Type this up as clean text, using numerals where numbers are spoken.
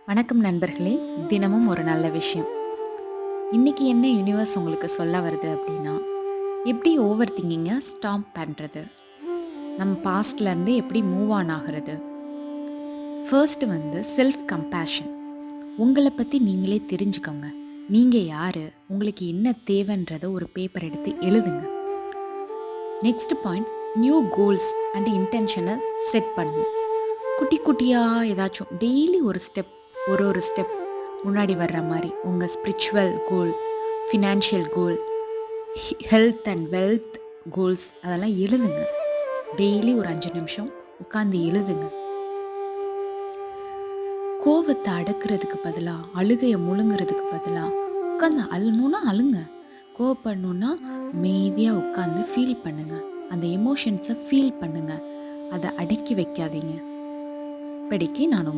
வணக்கம் நண்பர்களே. தினமும் ஒரு நல்ல விஷயம். இன்னைக்கு என்ன யுனிவர்ஸ் உங்களுக்கு சொல்ல வருது அப்படின்னா, எப்படி ஓவர் திங்கிங்கை ஸ்டாப் பண்ணுறது, நம்ம பாஸ்ட்லேருந்து எப்படி மூவ் ஆன் ஆகிறது. First self compassion. உங்களை பற்றி நீங்களே தெரிஞ்சுக்கோங்க. நீங்கள் யார், உங்களுக்கு என்ன தேவைன்றத ஒரு பேப்பர் எடுத்து எழுதுங்க. Next point, new goals and இன்டென்ஷனை செட் பண்ணுவோம். குட்டி குட்டியாக ஏதாச்சும் டெய்லி ஒரு ஸ்டெப் முன்னாடி வர்ற மாதிரி உங்கள் spiritual goal, financial goal, health and wealth goals அதெல்லாம் எழுதுங்க. டெய்லி ஒரு 5 நிமிஷம் உட்காந்து எழுதுங்க. கோவத்தை அடக்கிறதுக்கு பதிலாக, அழுகையை முழுங்குறதுக்கு பதிலாக உட்காந்து அழுணுன்னா அழுங்க. கோவப்படணுன்னா அமைதியாக உட்காந்து ஃபீல் பண்ணுங்க. அந்த எமோஷன்ஸை ஃபீல் பண்ணுங்க. அதை அடக்கி வைக்காதீங்க. இப்படிக்கு நான்